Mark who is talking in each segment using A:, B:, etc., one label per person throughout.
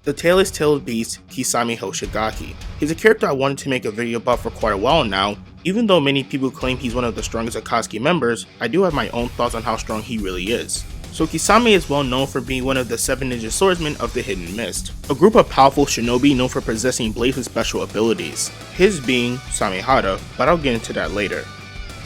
A: The Tailless Tailed Beast, Kisame Hoshigaki. He's a character I wanted to make a video about for quite a while now. Even though many people claim he's one of the strongest Akatsuki members, I do have my own thoughts on how strong he really is. So Kisame is well known for being one of the 7 ninja swordsmen of the Hidden Mist, a group of powerful shinobi known for possessing blades with special abilities, his being Samihada, but I'll get into that later.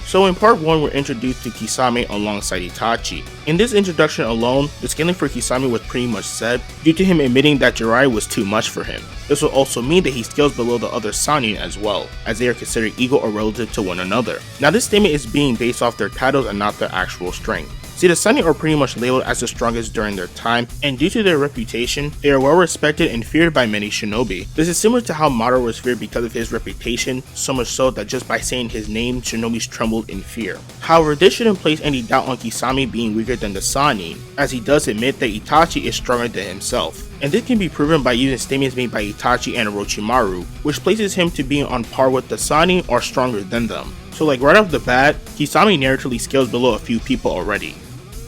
A: So in part 1 we're introduced to Kisame alongside Itachi. In this introduction alone, the scaling for Kisame was pretty much set due to him admitting that Jiraiya was too much for him. This will also mean that he scales below the other Sannin as well, as they are considered equal or relative to one another. Now this statement is being based off their titles and not their actual strength. See, the Sannin are pretty much labeled as the strongest during their time, and due to their reputation, they are well respected and feared by many shinobi. This is similar to how Madara was feared because of his reputation, so much so that just by saying his name, shinobis trembled in fear. However, this shouldn't place any doubt on Kisame being weaker than the Sannin, as he does admit that Itachi is stronger than himself. And this can be proven by using statements made by Itachi and Orochimaru, which places him to being on par with the Sannin or stronger than them. So like right off the bat, Kisame narratively scales below a few people already.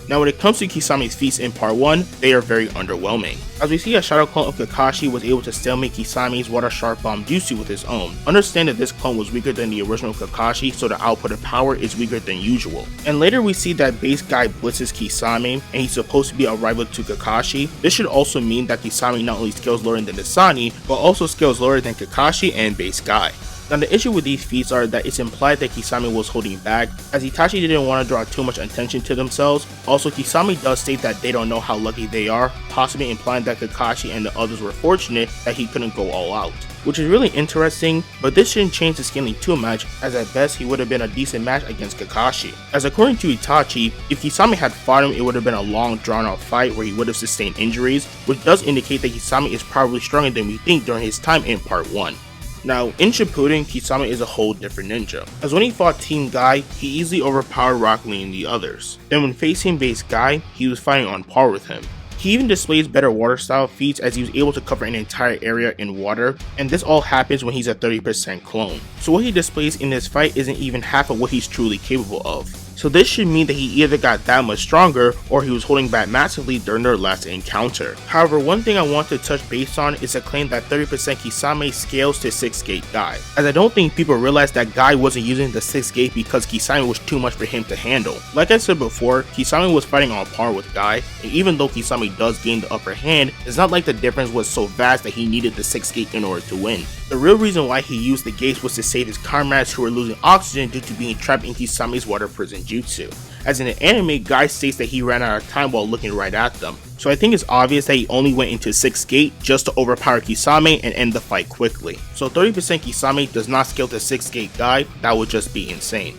A: Now when it comes to Kisame's feats in part 1, they are very underwhelming. As we see, a shadow clone of Kakashi was able to stalemate Kisame's water sharp bomb jutsu with his own. Understand that this clone was weaker than the original Kakashi, so the output of power is weaker than usual. And later we see that base guy blitzes Kisame, and he's supposed to be a rival to Kakashi. This should also mean that Kisame not only scales lower than the Sannin, but also scales lower than Kakashi and base guy. Now the issue with these feats are that it's implied that Kisame was holding back, as Itachi didn't want to draw too much attention to themselves. Also, Kisame does state that they don't know how lucky they are, possibly implying that Kakashi and the others were fortunate that he couldn't go all out. Which is really interesting, but this shouldn't change the scaling too much, as at best he would have been a decent match against Kakashi. As according to Itachi, if Kisame had fought him, it would have been a long drawn out fight where he would have sustained injuries, which does indicate that Kisame is probably stronger than we think during his time in part 1. Now, in Shippuden, Kisame is a whole different ninja, as when he fought Team Guy, he easily overpowered Rock Lee and the others. Then when facing base Guy, he was fighting on par with him. He even displays better water style feats, as he was able to cover an entire area in water, and this all happens when he's a 30% clone. So what he displays in this fight isn't even half of what he's truly capable of. So this should mean that he either got that much stronger or he was holding back massively during their last encounter. However, one thing I want to touch base on is a claim that 30% Kisame scales to 6 gate Guy, as I don't think people realize that Guy wasn't using the 6 gate because Kisame was too much for him to handle. Like I said before, Kisame was fighting on par with Guy, and even though Kisame does gain the upper hand, it's not like the difference was so vast that he needed the 6 gate in order to win. The real reason why he used the gates was to save his comrades who were losing oxygen due to being trapped in Kisame's water prison jutsu. As in the anime, Guy states that he ran out of time while looking right at them. So I think it's obvious that he only went into 6 gate just to overpower Kisame and end the fight quickly. So 30% Kisame does not scale to 6 gate Guy, that would just be insane.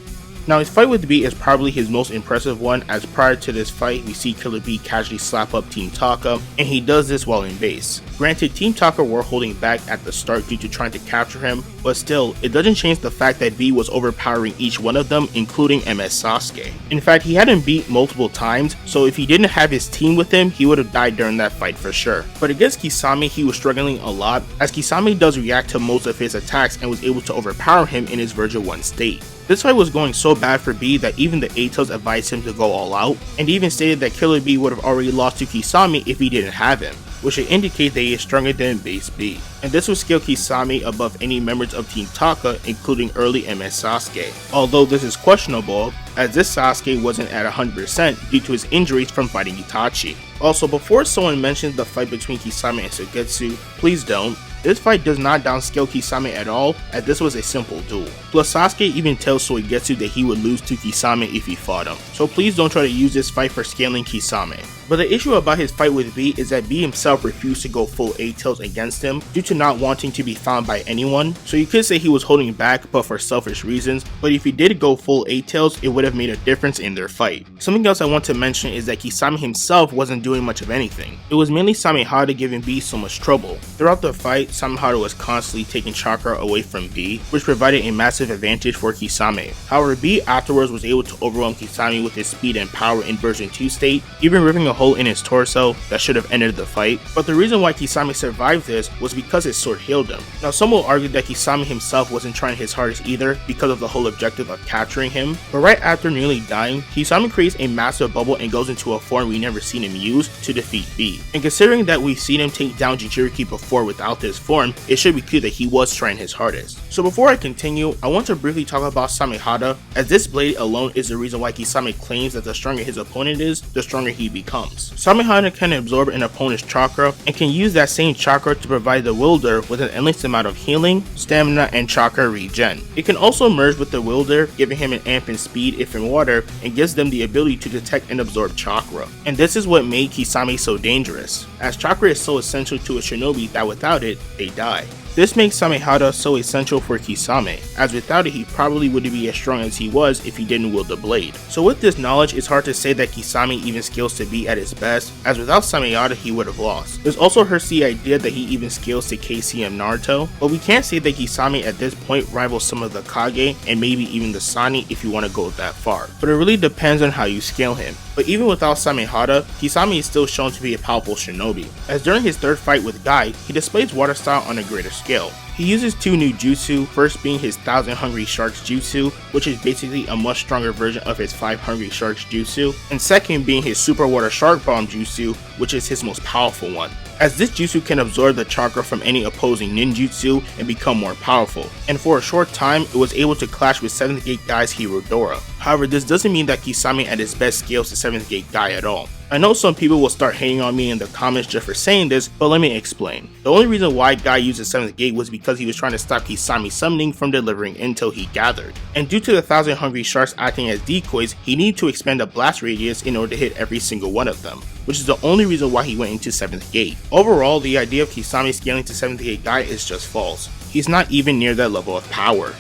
A: Now his fight with B is probably his most impressive one, as prior to this fight we see Killer B casually slap up Team Taka, and he does this while in base. Granted, Team Taka were holding back at the start due to trying to capture him, but still, it doesn't change the fact that B was overpowering each one of them, including MS Sasuke. In fact, he had him beat multiple times, so if he didn't have his team with him, he would have died during that fight for sure. But against Kisame, he was struggling a lot, as Kisame does react to most of his attacks and was able to overpower him in his Version 1 state. This fight was going so bad for B that even the A-Tails advised him to go all out, and even stated that Killer B would have already lost to Kisame if he didn't have him, which would indicate that he is stronger than base B. And this would scale Kisame above any members of Team Taka, including early MS Sasuke. Although this is questionable, as this Sasuke wasn't at 100% due to his injuries from fighting Itachi. Also, before someone mentions the fight between Kisame and Suigetsu, please don't. This fight does not downscale Kisame at all, as this was a simple duel. Plus Sasuke even tells Suigetsu that he would lose to Kisame if he fought him, so please don't try to use this fight for scaling Kisame. But the issue about his fight with B is that B himself refused to go full A-Tails against him due to not wanting to be found by anyone, so you could say he was holding back but for selfish reasons, but if he did go full A-Tails, it would have made a difference in their fight. Something else I want to mention is that Kisame himself wasn't doing much of anything. It was mainly Samihada giving B so much trouble. Throughout the fight, Samihada was constantly taking chakra away from B, which provided a massive advantage for Kisame. However, B afterwards was able to overwhelm Kisame with his speed and power in version 2 state, even ripping a hole in his torso that should have ended the fight. But the reason why Kisame survived this was because his sword healed him. Now some will argue that Kisame himself wasn't trying his hardest either because of the whole objective of capturing him, but right after nearly dying, Kisame creates a massive bubble and goes into a form we never seen him use to defeat B. And considering that we've seen him take down Jinchuriki before without this form, it should be clear that he was trying his hardest. So before I continue, I want to briefly talk about Samihada, as this blade alone is the reason why Kisame claims that the stronger his opponent is, the stronger he becomes. Samihada can absorb an opponent's chakra and can use that same chakra to provide the wielder with an endless amount of healing, stamina, and chakra regen. It can also merge with the wielder, giving him an amp in speed if in water, and gives them the ability to detect and absorb chakra. And this is what made Kisame so dangerous, as chakra is so essential to a shinobi that without it, they die. This makes Samihada so essential for Kisame, as without it he probably wouldn't be as strong as he was if he didn't wield the blade. So with this knowledge, it's hard to say that Kisame even scales to be at his best, as without Samihada he would have lost. This also hurts the idea that he even scales to KCM Naruto, but we can't say that Kisame at this point rivals some of the Kage and maybe even the Sani if you want to go that far. But it really depends on how you scale him. But even without Samihada, Kisame is still shown to be a powerful shinobi, as during his third fight with Guy, he displays water style on a greater scale. He uses two new jutsu, first being his 1000 Hungry Sharks jutsu, which is basically a much stronger version of his 5 Hungry Sharks jutsu, and second being his Super Water Shark Bomb jutsu, which is his most powerful one, as this jutsu can absorb the chakra from any opposing ninjutsu and become more powerful, and for a short time it was able to clash with 7th Gate Guy's Hirodora. However, this doesn't mean that Kisame at his best scales to 7th Gate Guy at all. I know some people will start hating on me in the comments just for saying this, but let me explain. The only reason why Guy uses 7th Gate was because he was trying to stop Kisame summoning from delivering intel he gathered. And due to the 1000 Hungry Sharks acting as decoys, he needed to expand the blast radius in order to hit every single one of them, which is the only reason why he went into 7th Gate. Overall, the idea of Kisame scaling to 7th Gate Guy is just false. He's not even near that level of power.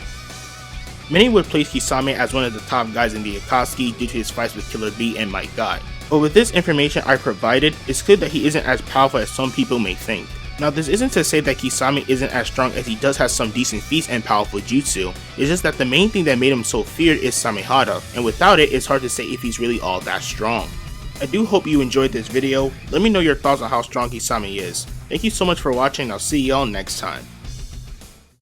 A: Many would place Kisame as one of the top guys in the Akatsuki due to his fights with Killer B and Might Guy. But with this information I provided, it's clear that he isn't as powerful as some people may think. Now this isn't to say that Kisame isn't as strong, as he does have some decent feats and powerful jutsu. It's just that the main thing that made him so feared is Samihada, and without it, it's hard to say if he's really all that strong. I do hope you enjoyed this video. Let me know your thoughts on how strong Kisame is. Thank you so much for watching, I'll see y'all next time.